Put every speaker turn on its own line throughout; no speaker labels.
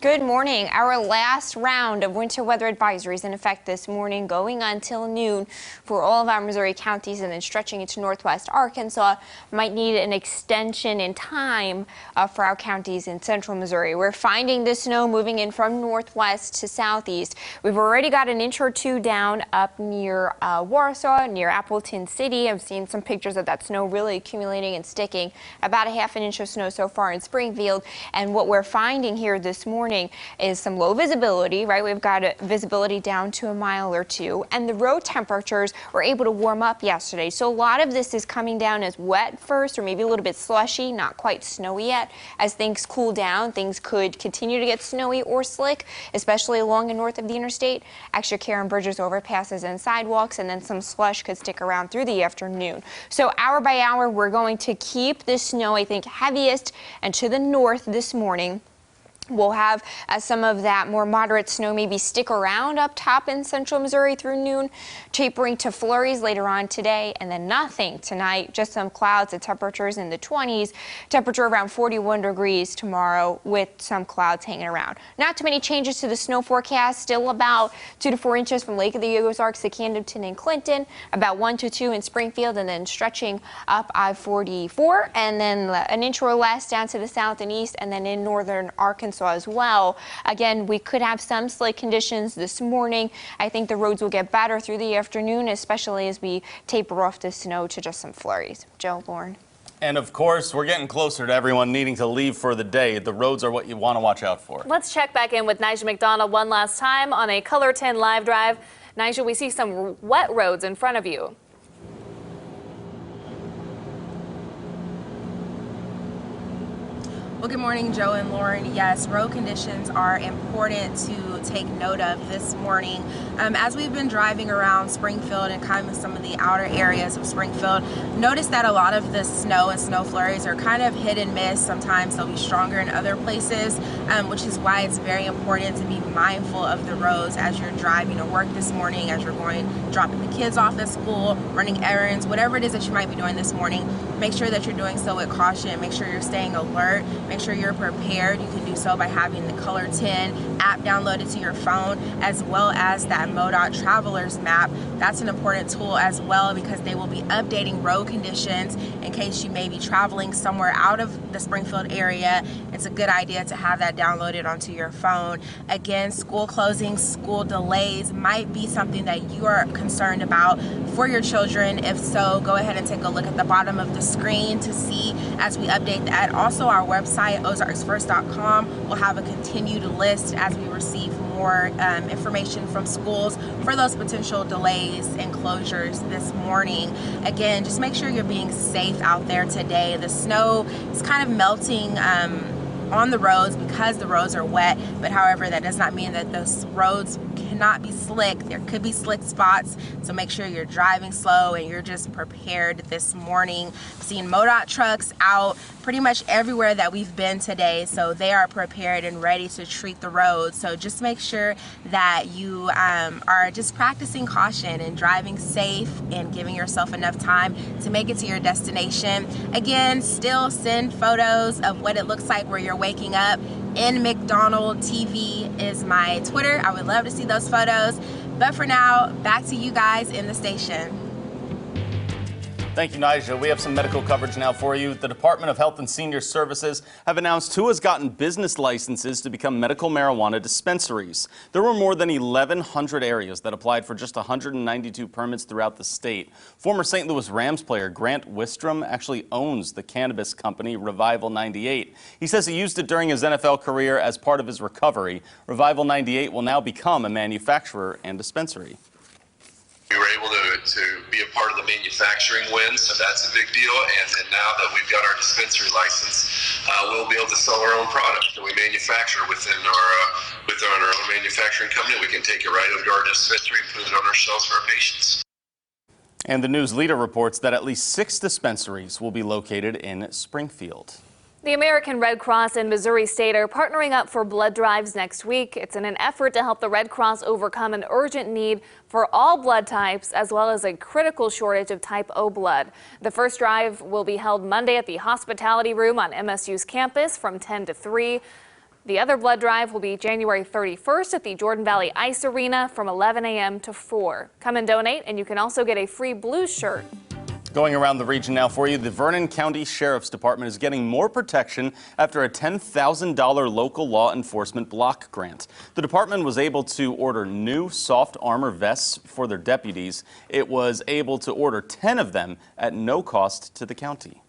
Good morning. Our last round of winter weather advisories in effect this morning, going until noon for all of our Missouri counties and then stretching into northwest Arkansas. Might need an extension in time for our counties in central Missouri. We're finding the snow moving in from northwest to southeast. We've already got an inch or two down up near Warsaw, near Appleton City. I've seen some pictures of that snow really accumulating and sticking. About a half an inch of snow so far in Springfield. And what we're finding here this morning is some low visibility, right? We've got visibility down to a mile or two, and the road temperatures were able to warm up yesterday. So a lot of this is coming down as wet first, or maybe a little bit slushy, not quite snowy yet. As things cool down, things could continue to get snowy or slick, especially along and north of the interstate. Extra care on bridges, overpasses, and sidewalks, and then some slush could stick around through the afternoon. So hour by hour, we're going to keep the snow, I think, heaviest and to the north this morning. We'll have some of that more moderate snow maybe stick around up top in central Missouri through noon, tapering to flurries later on today, and then nothing tonight, just some clouds at temperatures in the 20s, temperature around 41 degrees tomorrow with some clouds hanging around. Not too many changes to the snow forecast, still about 2 to 4 inches from Lake of the Ozarks to Camden and Clinton, about 1 to 2 in Springfield, and then stretching up I-44, and then an inch or less down to the south and east, and then in northern Arkansas as well. Again, we could have some slick conditions this morning. I think the roads will get better through the afternoon, especially as we taper off the snow to just some flurries. Joe, Lauren.
And of course, we're getting closer to everyone needing to leave for the day. The roads are what you want to watch out for.
Let's check back in with Nigel McDonald one last time on a Color 10 live drive. Nigel, we see some wet roads in front of you.
Well, good morning, Joe and Lauren. Yes, road conditions are important to take note of this morning. As we've been driving around Springfield and kind of some of the outer areas of Springfield, notice that a lot of the snow and snow flurries are kind of hit and miss. Sometimes they'll be stronger in other places, which is why it's very important to be mindful of the roads as you're driving to work this morning, as you're dropping the kids off at school, running errands, whatever it is that you might be doing this morning. Make sure that you're doing so with caution. Make sure you're staying alert. Make sure you're prepared. You can do so by having the Color 10 app downloaded to your phone, as well as that MoDOT Travelers map. That's an important tool as well, because they will be updating road conditions in case you may be traveling somewhere out of the Springfield area. It's a good idea to have that downloaded onto your phone. Again, school closings, school delays might be something that you are concerned about for your children. If so, go ahead and take a look at the bottom of the screen to see as we update that. Also, our website, ozarksfirst.com, will have a continued list as we receive more information from schools for those potential delays and closures this morning. Again, just make sure you're being safe out there today. The snow is kind of melting on the roads because the roads are wet, but however, that does not mean that those roads cannot be slick. There could be slick spots, so make sure you're driving slow and you're just prepared this morning. Seeing MoDOT trucks out pretty much everywhere that we've been today, so they are prepared and ready to treat the roads. So just make sure that you are just practicing caution and driving safe and giving yourself enough time to make it to your destination. Again, still send photos of what it looks like where you're waking up. In McDonald TV is my Twitter. I would love to see those photos. But for now, back to you guys in the station.
Thank you, Nigel. We have some medical coverage now for you. The Department of Health and Senior Services have announced who has gotten business licenses to become medical marijuana dispensaries. There were more than 1,100 areas that applied for just 192 permits throughout the state. Former St. Louis Rams player Grant Wistrom actually owns the cannabis company Revival 98. He says he used it during his NFL career as part of his recovery. Revival 98 will now become a manufacturer and dispensary.
We were able to be a part of the manufacturing win, so that's a big deal. And then now that we've got our dispensary license, we'll be able to sell our own product that we manufacture within our own manufacturing company. We can take it right over to our dispensary and put it on our shelves for our patients.
And the News Leader reports that at least 6 dispensaries will be located in Springfield.
The American Red Cross and Missouri State are partnering up for blood drives next week. It's in an effort to help the Red Cross overcome an urgent need for all blood types, as well as a critical shortage of type O blood. The first drive will be held Monday at the Hospitality Room on MSU's campus from 10 to 3. The other blood drive will be January 31st at the Jordan Valley Ice Arena from 11 a.m. to 4. Come and donate, and you can also get a free Blues shirt.
Going around the region now for you, the Vernon County Sheriff's Department is getting more protection after a $10,000 local law enforcement block grant. The department was able to order new soft armor vests for their deputies. It was able to order 10 of them at no cost to the county.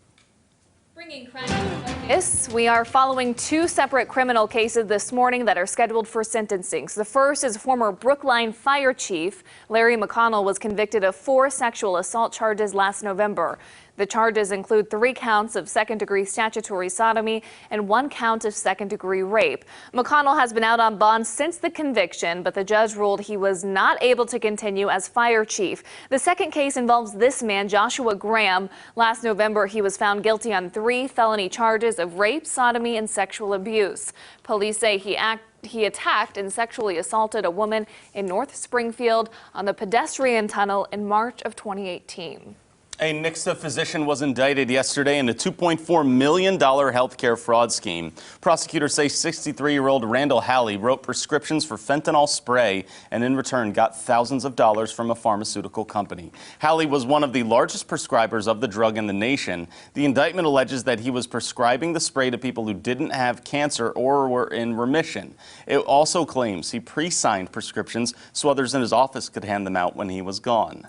We are following two separate criminal cases this morning that are scheduled for sentencing. The first is former Brookline Fire Chief Larry McConnell was convicted of 4 sexual assault charges last November. The charges include 3 counts of second-degree statutory sodomy and 1 count of second-degree rape. McConnell has been out on bond since the conviction, but the judge ruled he was not able to continue as fire chief. The second case involves this man, Joshua Graham. Last November, he was found guilty on 3 felony charges of rape, sodomy, and sexual abuse. Police say he attacked and sexually assaulted a woman in North Springfield on the pedestrian tunnel in March of 2018.
A NICSA physician was indicted yesterday in a $2.4 million healthcare fraud scheme. Prosecutors say 63-year-old Randall Halley wrote prescriptions for fentanyl spray and in return got thousands of dollars from a pharmaceutical company. Halley was one of the largest prescribers of the drug in the nation. The indictment alleges that he was prescribing the spray to people who didn't have cancer or were in remission. It also claims he pre-signed prescriptions so others in his office could hand them out when he was gone.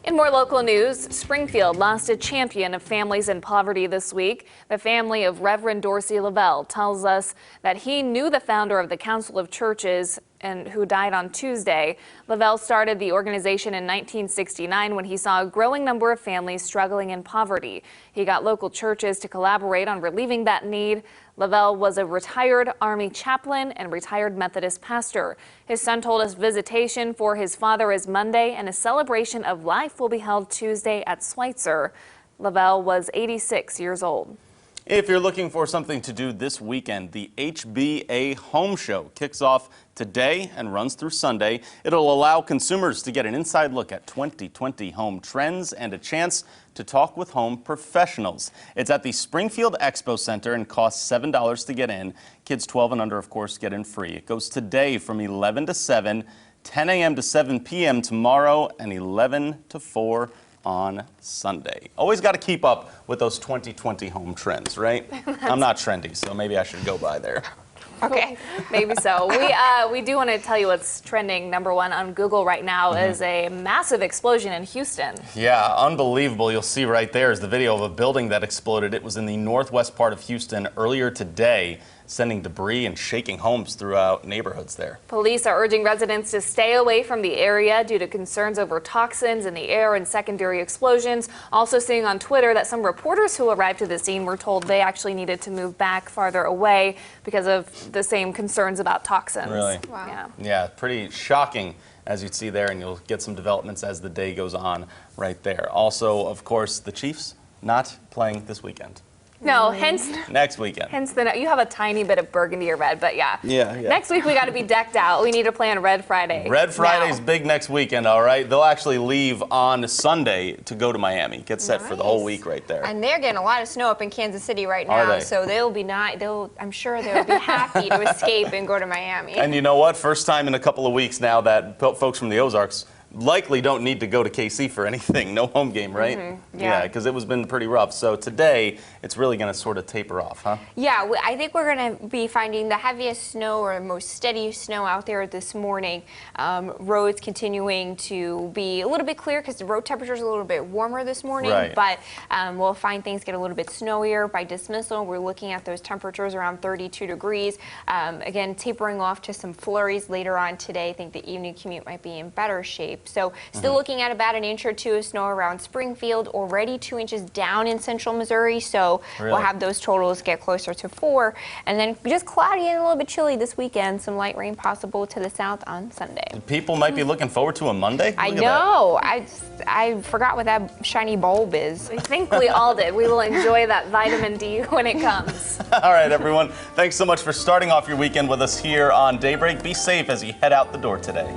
In more local news, Springfield lost a champion of families in poverty this week. The family of Reverend Dorsey Lavelle tells us that he knew the founder of the Council of Churches and who died on Tuesday. Lavelle started the organization in 1969 when he saw a growing number of families struggling in poverty. He got local churches to collaborate on relieving that need. Lavelle was a retired Army chaplain and retired Methodist pastor. His son told us visitation for his father is Monday and a celebration of life will be held Tuesday at Schweitzer. Lavelle was 86 years old.
If you're looking for something to do this weekend, the HBA Home Show kicks off today and runs through Sunday. It'll allow consumers to get an inside look at 2020 home trends and a chance to talk with home professionals. It's at the Springfield Expo Center and costs $7 to get in. Kids 12 and under, of course, get in free. It goes today from 11 to 7, 10 a.m. to 7 p.m. tomorrow, and 11 to 4 on Sunday. Always got to keep up with those 2020 home trends, right? I'm not trendy, so maybe I should go by there.
Okay, maybe so. We do want to tell you what's trending #1 on Google right now is a massive explosion in Houston.
Yeah, unbelievable. You'll see right there is the video of a building that exploded. It was in the northwest part of Houston earlier today, sending debris and shaking homes throughout neighborhoods there.
Police are urging residents to stay away from the area due to concerns over toxins in the air and secondary explosions. Also seeing on Twitter that some reporters who arrived to the scene were told they actually needed to move back farther away because of the same concerns about toxins.
Really?
Wow.
Yeah, pretty shocking, as you see there, and you'll get some developments as the day goes on right there. Also, of course, the Chiefs not playing this weekend.
No, hence
next weekend.
Hence you have a tiny bit of burgundy or red, but yeah.
Yeah.
Next week we got to be decked out. We need to plan Red Friday.
Red Friday's big next weekend, all right? They'll actually leave on Sunday to go to Miami. Get set for the whole week right there.
And they're getting a lot of snow up in Kansas City right now.
Are they?
So I'm sure they'll be happy to escape and go to Miami.
And you know what? First time in a couple of weeks now that folks from the Ozarks likely don't need to go to KC for anything. No home game, right? Yeah, because it was been pretty rough. So today, it's really going to sort of taper off, huh?
Yeah, I think we're going to be finding the heaviest snow or most steady snow out there this morning. Roads continuing to be a little bit clear because the road temperature is a little bit warmer this morning.
Right.
But we'll find things get a little bit snowier. By dismissal, we're looking at those temperatures around 32 degrees. Again, tapering off to some flurries later on today. I think the evening commute might be in better shape. So still looking at about an inch or two of snow around Springfield, already 2 inches down in central Missouri. So we'll have those totals get closer to 4. And then just cloudy and a little bit chilly this weekend. Some light rain possible to the south on Sunday.
People might be looking forward to a Monday.
I know. I forgot what that shiny bulb is.
I think we all did. We will enjoy that vitamin D when it comes.
All right, everyone. Thanks so much for starting off your weekend with us here on Daybreak. Be safe as you head out the door today.